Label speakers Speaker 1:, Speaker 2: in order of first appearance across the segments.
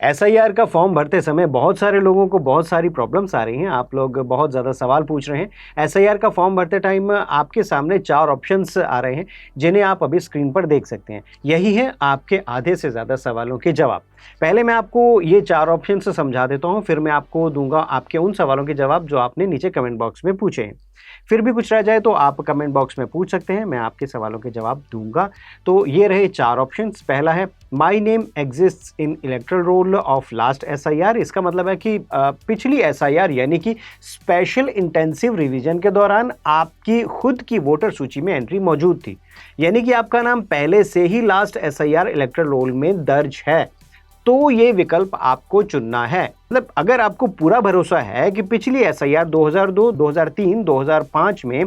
Speaker 1: SIR का form भरते समय बहुत सारे लोगों को बहुत सारी प्रॉब्लम्स आ रही हैं। आप लोग बहुत ज़्यादा सवाल पूछ रहे हैं। एसआईआर का फॉर्म भरते टाइम आपके सामने 4 ऑप्शंस आ रहे हैं, जिन्हें आप अभी स्क्रीन पर देख सकते हैं। यही है आपके आधे से ज़्यादा सवालों के जवाब। पहले मैं आपको ये 4 ऑप्शंस समझा देता हूँ, फिर मैं आपको दूँगा आपके उन सवालों के जवाब जो आपने नीचे कमेंट बॉक्स में पूछे हैं। फिर भी कुछ रह जाए तो आप कमेंट बॉक्स में पूछ सकते हैं, मैं आपके सवालों के जवाब दूँगा। तो ये रहे 4 ऑप्शंस। पहला है my name exists in electoral roll of last SIR. इसका मतलब है कि पिछली एसआईआर यानी कि स्पेशल इंटेंसिव रिवीजन के दौरान आपकी खुद की वोटर सूची में एंट्री मौजूद थी, यानी कि आपका नाम पहले से ही लास्ट एसआईआर इलेक्टोरल रोल में दर्ज है, तो ये विकल्प आपको चुनना है। मतलब अगर आपको पूरा भरोसा है कि पिछली एसआईआर 2002, 2003, 2005 में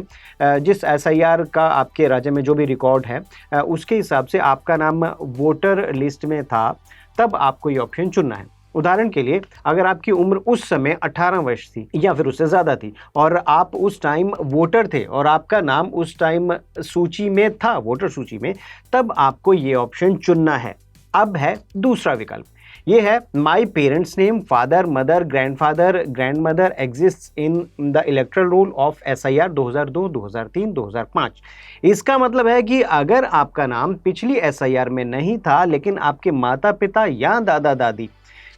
Speaker 1: जिस एसआईआर का आपके राज्य में जो भी रिकॉर्ड है उसके हिसाब से आपका नाम वोटर लिस्ट में था, तब आपको ये ऑप्शन चुनना है। उदाहरण के लिए अगर आपकी उम्र उस समय 18 वर्ष थी या फिर उससे ज़्यादा थी और आप उस टाइम वोटर थे और आपका नाम उस टाइम सूची में था, वोटर सूची में, तब आपको ये ऑप्शन चुनना है। अब है दूसरा विकल्प, ये है माई parents name father mother grandfather grandmother exists in the electoral roll of SIR 2002, 2003, 2005। इसका मतलब है कि अगर आपका नाम पिछली एसआईआर में नहीं था लेकिन आपके माता पिता या दादा दादी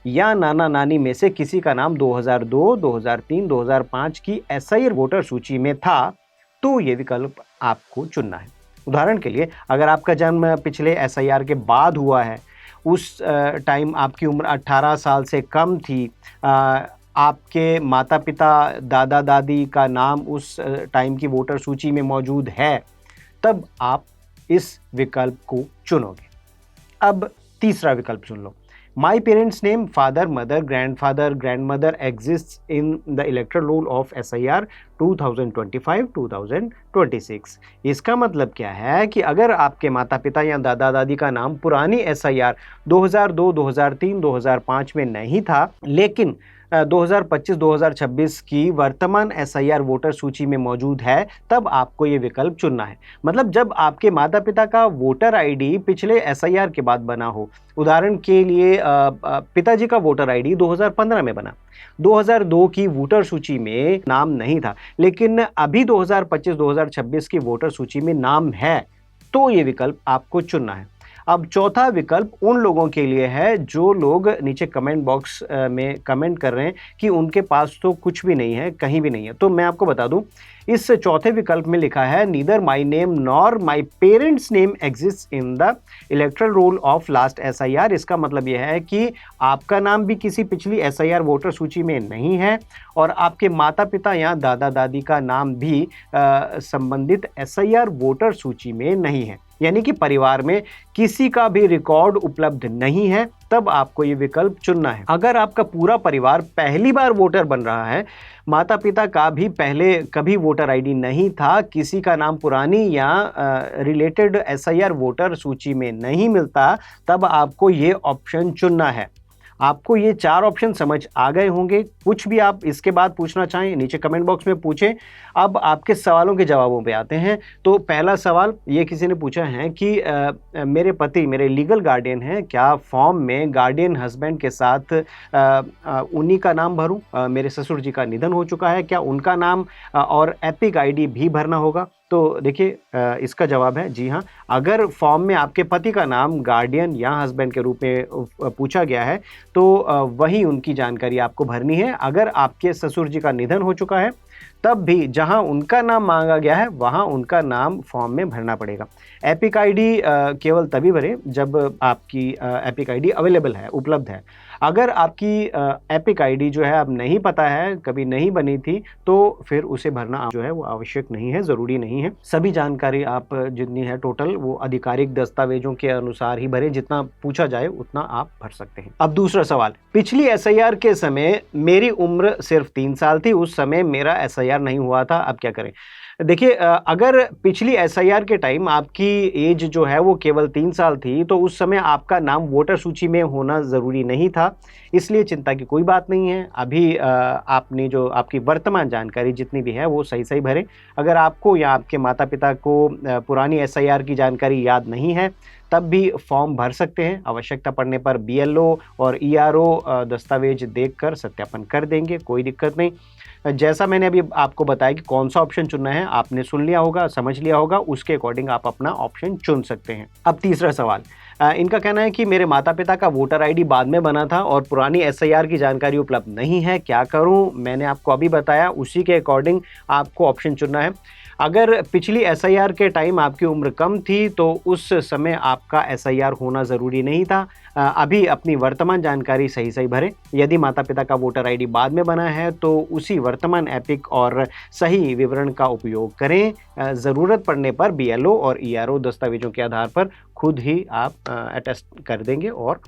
Speaker 1: या नाना नानी में से किसी का नाम 2002, 2003, 2005 की एसआईआर वोटर सूची में था, तो ये विकल्प आपको चुनना है। उदाहरण के लिए अगर आपका जन्म पिछले एसआईआर के बाद हुआ है, उस टाइम आपकी उम्र 18 साल से कम थी, आपके माता पिता दादा दादी का नाम उस टाइम की वोटर सूची में मौजूद है, तब आप इस विकल्प को चुनोगे। अब तीसरा विकल्प सुन लो, my parents name father mother grandfather grandmother exists in the electoral roll of SIR 2025, 2026। इसका मतलब क्या है कि अगर आपके माता पिता या दादा दादी का नाम पुरानी एसआईआर 2002, 2003, 2005 में नहीं था लेकिन 2025-2026 की वर्तमान एसआईआर वोटर सूची में मौजूद है, तब आपको ये विकल्प चुनना है। मतलब जब आपके माता पिता का वोटर आईडी पिछले एसआईआर के बाद बना हो, उदाहरण के लिए पिताजी का वोटर आईडी 2015 में बना, 2002 की वोटर सूची में नाम नहीं था लेकिन अभी 2025-2026 की वोटर सूची में नाम है, तो ये विकल्प आपको चुनना है। अब चौथा विकल्प उन लोगों के लिए है जो लोग नीचे कमेंट बॉक्स में कमेंट कर रहे हैं कि उनके पास तो कुछ भी नहीं है, कहीं भी नहीं है। तो मैं आपको बता दूं, इस चौथे विकल्प में लिखा है neither my name nor my parents name exist in the electoral roll of last SIR. इसका मतलब यह है कि आपका नाम भी किसी पिछली एसआईआर वोटर सूची में नहीं है और आपके माता पिता या दादा दादी का नाम भी संबंधित एसआईआर वोटर सूची में नहीं है, यानी कि परिवार में किसी का भी रिकॉर्ड उपलब्ध नहीं है, तब आपको ये विकल्प चुनना है। अगर आपका पूरा परिवार पहली बार वोटर बन रहा है, माता पिता का भी पहले कभी वोटर आईडी नहीं था, किसी का नाम पुरानी या रिलेटेड एसआईआर वोटर सूची में नहीं मिलता, तब आपको ये ऑप्शन चुनना है। आपको ये 4 ऑप्शन समझ आ गए होंगे। कुछ भी आप इसके बाद पूछना चाहें नीचे कमेंट बॉक्स में पूछें। अब आपके सवालों के जवाबों पे आते हैं। तो पहला सवाल ये किसी ने पूछा है कि मेरे पति मेरे लीगल गार्डियन हैं, क्या फॉर्म में गार्डियन हस्बैंड के साथ उन्हीं का नाम भरूं? मेरे ससुर जी का निधन हो चुका है, क्या उनका नाम और एपिक आईडी भी भरना होगा? तो देखिए इसका जवाब है जी हाँ। अगर फॉर्म में आपके पति का नाम गार्डियन या हस्बैंड के रूप में पूछा गया है तो वही उनकी जानकारी आपको भरनी है। अगर आपके ससुर जी का निधन हो चुका है तब भी जहां उनका नाम मांगा गया है वहां उनका नाम फॉर्म में भरना पड़ेगा। एपिक आईडी केवल तभी भरें जब आपकी एपिक आईडी अवेलेबल है, उपलब्ध है। अगर आपकी एपिक आईडी जो है अब नहीं पता है, कभी नहीं बनी थी, तो फिर उसे भरना जो है वो आवश्यक नहीं है, ज़रूरी नहीं है। सभी जानकारी आप जितनी है टोटल वो आधिकारिक दस्तावेजों के अनुसार ही भरें, जितना पूछा जाए उतना आप भर सकते हैं। अब दूसरा सवाल, पिछली एसआईआर के समय मेरी उम्र सिर्फ 3 साल थी, उस समय मेरा एसआईआर नहीं हुआ था, अब क्या करें? देखिए अगर पिछली एसआईआर के टाइम आपकी एज जो है वो केवल 3 साल थी, तो उस समय आपका नाम वोटर सूची में होना ज़रूरी नहीं था, इसलिए चिंता की कोई बात नहीं है। अभी आपने जो आपकी वर्तमान जानकारी जितनी भी है वो सही-सही भरें। अगर आपको या आपके माता-पिता को पुरानी एसआईआर की जानकारी याद नहीं है, तब भी फॉर्म भर सकते हैं। आवश्यकता पड़ने पर बीएलओ और ईआरओ दस्तावेज देखकर सत्यापन कर देंगे, कोई दिक्कत नहीं। जैसा मैंने अभी आपको बताया कि कौन सा ऑप्शन चुनना है, आपने सुन लिया होगा, समझ लिया होगा, उसके अकॉर्डिंग आप अपना ऑप्शन चुन सकते हैं। अब तीसरा सवाल, इनका कहना है कि मेरे माता-पिता का वोटर आईडी बाद में बना था और पुरानी एसआईआर की जानकारी उपलब्ध नहीं है, क्या करूं? मैंने आपको अभी बताया, उसी के अकॉर्डिंग आपको ऑप्शन चुनना है। अगर पिछली एसआईआर के टाइम आपकी उम्र कम थी, तो उस समय आपका एसआईआर होना ज़रूरी नहीं था। अभी अपनी वर्तमान जानकारी सही-सही भरें। यदि माता-पिता का वोटर आईडी बाद में बना है, तो उसी वर्तमान एपिक और सही विवरण का उपयोग करें। ज़रूरत पड़ने पर बीएलओ और ईआरओ दस्तावेज़ों के आधार पर खुद ही आप अटेस्ट कर देंगे और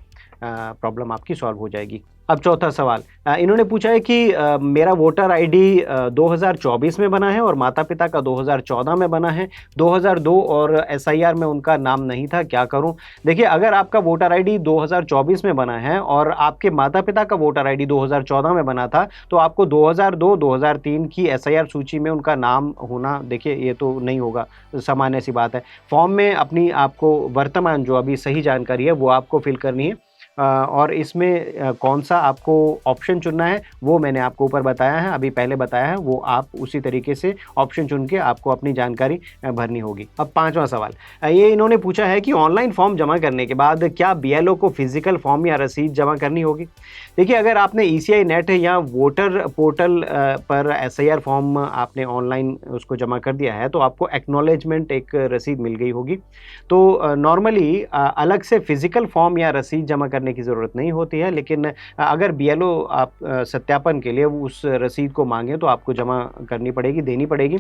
Speaker 1: प्रॉब्लम आपकी सॉल्व हो जाएगी। अब चौथा सवाल, इन्होंने पूछा है कि मेरा वोटर आईडी 2024 में बना है और माता-पिता का 2014 में बना है। 2002 और एसआईआर में उनका नाम नहीं था, क्या करूं? देखिए, अगर आपका वोटर आईडी 2024 में बना है और आपके माता-पिता का वोटर आईडी 2014 में बना था, तो आपको 2002, 2003 की एसआईआर सूची में उनका नाम होना, देखिए ये तो नहीं होगा, सामान्य सी बात है। फॉर्म में अपनी आपको वर्तमान जो अभी सही जानकारी है वो आपको फिल करनी है। और इसमें कौन-सा आपको ऑप्शन चुनना है, वो मैंने आपको ऊपर बताया है, अभी पहले बताया है, वो आप उसी तरीके से ऑप्शन चुन के आपको अपनी जानकारी भरनी होगी। अब पाँचवां सवाल, ये इन्होंने पूछा है कि ऑनलाइन फॉर्म जमा करने के बाद क्या बीएलओ को फिजिकल फॉर्म या रसीद जमा करनी होगी? देखिए, अगर आपने ईसीआई नेट या वोटर पोर्टल पर एसआईआर फॉर्म आपने ऑनलाइन उसको जमा कर दिया है, तो आपको एक्नॉलेजमेंट एक रसीद मिल गई होगी। तो नॉर्मली अलग से फिजिकल फॉर्म या रसीद जमा करने की ज़रूरत नहीं होती है, लेकिन अगर बीएलओ आप सत्यापन के लिए उस रसीद को मांगे तो आपको जमा करनी पड़ेगी, देनी पड़ेगी।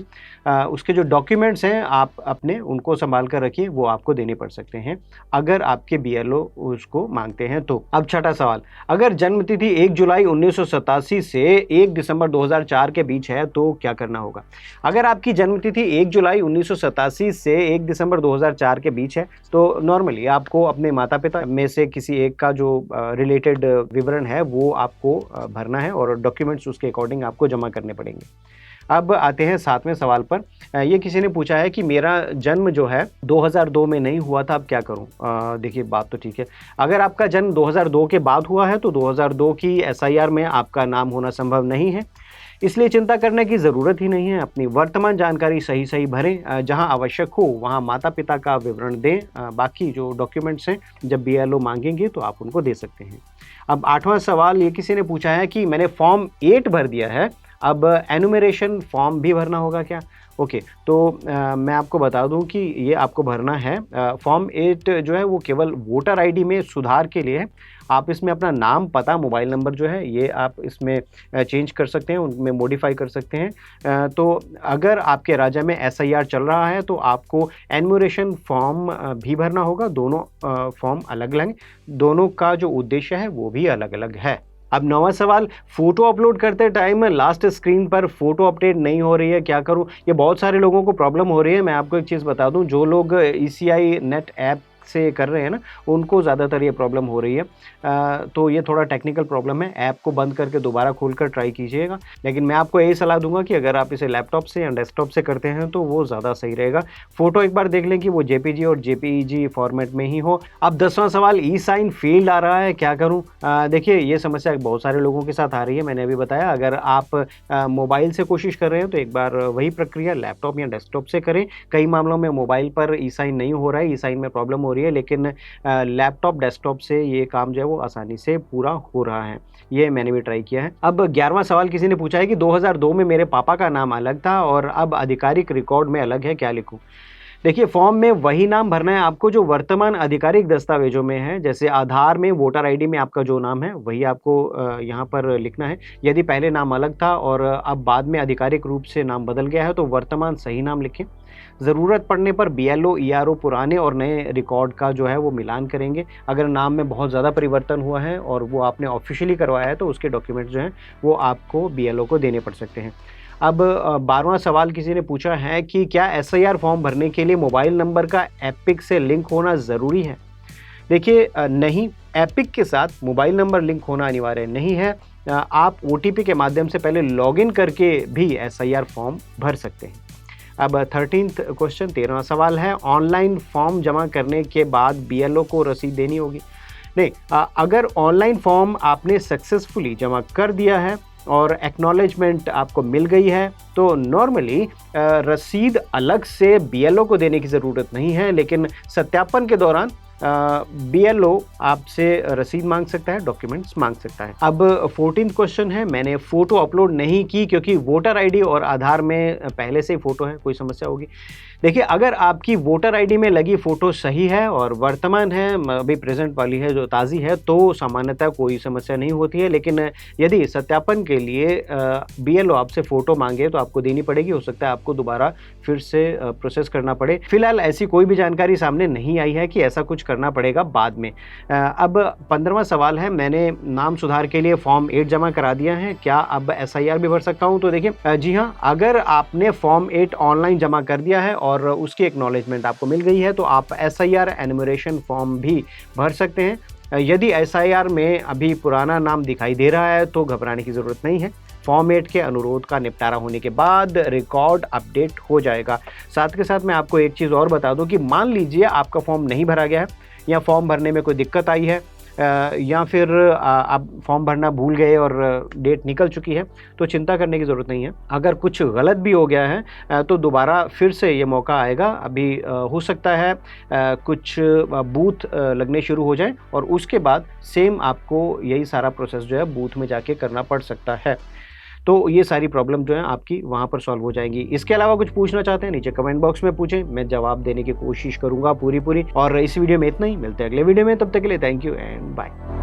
Speaker 1: उसके जो डॉक्यूमेंट्स हैं आप अपने उनको संभाल कर रखिए, वो आपको देने पड़ सकते हैं अगर आपके बीएलओ उसको मांगते हैं तो। अब छठा सवाल, अगर जन्म तिथि 1 जुलाई 1987 से 1 दिसंबर 2004 के बीच है तो क्या करना होगा? अगर आपकी जन्म तिथि 1 जुलाई 1987 से 1 दिसंबर 2004 के बीच है, तो नॉर्मली आपको अपने माता-पिता में से किसी एक का जो रिलेटेड विवरण है वो आपको भरना है और डॉक्यूमेंट्स उसके अकॉर्डिंग आपको जमा करने पड़ेंगे। अब आते हैं 7वें सवाल पर। ये किसी ने पूछा है कि मेरा जन्म जो है 2002 में नहीं हुआ था, अब क्या करूं? देखिए, बात तो ठीक है। अगर आपका जन्म 2002 के बाद हुआ है तो 2002 की एसआईआर में आपका नाम होना संभव नहीं है, इसलिए चिंता करने की ज़रूरत ही नहीं है। अपनी वर्तमान जानकारी सही-सही भरें, जहां आवश्यक हो वहां माता-पिता का विवरण दें। बाकी जो डॉक्यूमेंट्स हैं जब बीएलओ मांगेंगे तो आप उनको दे सकते हैं। अब 8वां सवाल, ये किसी ने पूछा है कि मैंने फॉर्म 8 भर दिया है, अब एनुमरेशन फॉर्म भी भरना होगा क्या? ओके, तो मैं आपको बता दूं कि ये आपको भरना है। फॉर्म 8 जो है वो केवल वोटर आईडी में सुधार के लिए है। आप इसमें अपना नाम, पता, मोबाइल नंबर जो है ये आप इसमें चेंज कर सकते हैं, उनमें मॉडिफाई कर सकते हैं। तो अगर आपके राज्य में एसआईआर चल रहा है तो आपको एनुमरेशन फॉर्म भी भरना होगा। दोनों फॉर्म अलग-अलग, दोनों का जो उद्देश्य है वो भी अलग-अलग है। अब 9वां सवाल, फोटो अपलोड करते टाइम लास्ट स्क्रीन पर फोटो अपडेट नहीं हो रही है, क्या करूं? ये बहुत सारे लोगों को प्रॉब्लम हो रही है। मैं आपको एक चीज़ बता दूं, जो लोग ईसीआई नेट ऐप से कर रहे हैं ना, उनको ज़्यादातर ये प्रॉब्लम हो रही है। तो ये थोड़ा टेक्निकल प्रॉब्लम है, ऐप को बंद करके दोबारा खोलकर ट्राई कीजिएगा। लेकिन मैं आपको यही सलाह दूंगा कि अगर आप इसे लैपटॉप से या डेस्कटॉप से करते हैं तो वो ज़्यादा सही रहेगा। फोटो एक बार देख लें कि वो जेपीजी और जेपीईजी फॉर्मेट में ही हो। अब 10वां सवाल, ई साइन फेल्ड आ रहा है, क्या करूँ? देखिए, ये समस्या बहुत सारे लोगों के साथ आ रही है, मैंने अभी बताया। अगर आप मोबाइल से कोशिश कर रहे हैं तो एक बार वही प्रक्रिया लैपटॉप या डेस्कटॉप से करें। कई मामलों में मोबाइल पर ई साइन नहीं हो रहा है, ई साइन में प्रॉब्लम हो रही है, लेकिन लैपटॉप, डेस्कटॉप से ये काम जो है वो आसानी से पूरा हो रहा है। ये मैंने भी ट्राई किया है। अब 11वां सवाल किसी ने पूछा है कि 2002 में मेरे पापा का नाम अलग था और अब आधिकारिक रिकॉर्ड में अलग है, क्या लिखूं? देखिए, फॉर्म में वही नाम भरना है आपको जो वर्तमान आधिकारिक दस्तावेजों में है। जैसे आधार में, वोटर आईडी में आपका जो नाम है वही आपको यहाँ पर लिखना है। यदि पहले नाम अलग था और अब बाद में आधिकारिक रूप से नाम बदल गया है तो वर्तमान सही नाम लिखें। ज़रूरत पड़ने पर बीएलओ, ईआरओ पुराने और नए रिकॉर्ड का जो है वो मिलान करेंगे। अगर नाम में बहुत ज़्यादा परिवर्तन हुआ है और वो आपने ऑफिशियली करवाया है तो उसके डॉक्यूमेंट जो हैं वो आपको बीएलओ को देने पड़ सकते हैं। अब 12वां सवाल किसी ने पूछा है कि क्या एसआईआर फॉर्म भरने के लिए मोबाइल नंबर का एपिक से लिंक होना ज़रूरी है? देखिए नहीं, एपिक के साथ मोबाइल नंबर लिंक होना अनिवार्य नहीं है। आप ओटीपी के माध्यम से पहले लॉगिन करके भी एसआईआर फॉर्म भर सकते हैं। अब 13th क्वेश्चन 13वां सवाल है, ऑनलाइन फॉर्म जमा करने के बाद बीएलओ को रसीद देनी होगी? नहीं, अगर ऑनलाइन फॉर्म आपने सक्सेसफुली जमा कर दिया है और एक्नॉलेजमेंट आपको मिल गई है तो नॉर्मली रसीद अलग से बीएलओ को देने की ज़रूरत नहीं है, लेकिन सत्यापन के दौरान बीएलओ आपसे रसीद मांग सकता है, डॉक्यूमेंट्स मांग सकता है। अब 14th क्वेश्चन है, मैंने फ़ोटो अपलोड नहीं की क्योंकि वोटर आईडी और आधार में पहले से ही फ़ोटो है, कोई समस्या होगी? देखिए, अगर आपकी वोटर आईडी में लगी फ़ोटो सही है और वर्तमान है, अभी प्रेजेंट वाली है जो ताज़ी है, तो सामान्यतः कोई समस्या नहीं होती है। लेकिन यदि सत्यापन के लिए बीएलओ आपसे फ़ोटो मांगे तो आपको देनी पड़ेगी, हो सकता है आपको दोबारा फिर से प्रोसेस करना पड़े। फिलहाल ऐसी कोई भी जानकारी सामने नहीं आई है कि ऐसा कुछ करना पड़ेगा बाद में। अब 15वां सवाल है, मैंने नाम सुधार के लिए फॉर्म 8 जमा करा दिया है, क्या अब एसआईआर भी भर सकता हूँ? तो देखिए, जी हाँ, अगर आपने फॉर्म 8 ऑनलाइन जमा कर दिया है और उसकी एक्नॉलेजमेंट आपको मिल गई है तो आप एसआईआर एनुमरेशन फॉर्म भी भर सकते हैं। यदि एसआईआर में अभी पुराना नाम दिखाई दे रहा है तो घबराने की ज़रूरत नहीं है। फॉर्म 8 के अनुरोध का निपटारा होने के बाद रिकॉर्ड अपडेट हो जाएगा। साथ के साथ मैं आपको एक चीज़ और बता दूं कि मान लीजिए आपका फॉर्म नहीं भरा गया है या फॉर्म भरने में कोई दिक्कत आई है, या फिर आप फॉर्म भरना भूल गए और डेट निकल चुकी है, तो चिंता करने की ज़रूरत नहीं है। अगर कुछ गलत भी हो गया है तो दोबारा फिर से ये मौका आएगा। अभी हो सकता है कुछ बूथ लगने शुरू हो जाए और उसके बाद सेम आपको यही सारा प्रोसेस जो है बूथ में जाके करना पड़ सकता है। तो ये सारी प्रॉब्लम जो है आपकी वहाँ पर सॉल्व हो जाएंगी। इसके अलावा कुछ पूछना चाहते हैं नीचे कमेंट बॉक्स में पूछें, मैं जवाब देने की कोशिश करूँगा पूरी। और इस वीडियो में इतना ही, मिलते हैं अगले वीडियो में, तब तक के लिए थैंक यू एंड बाय।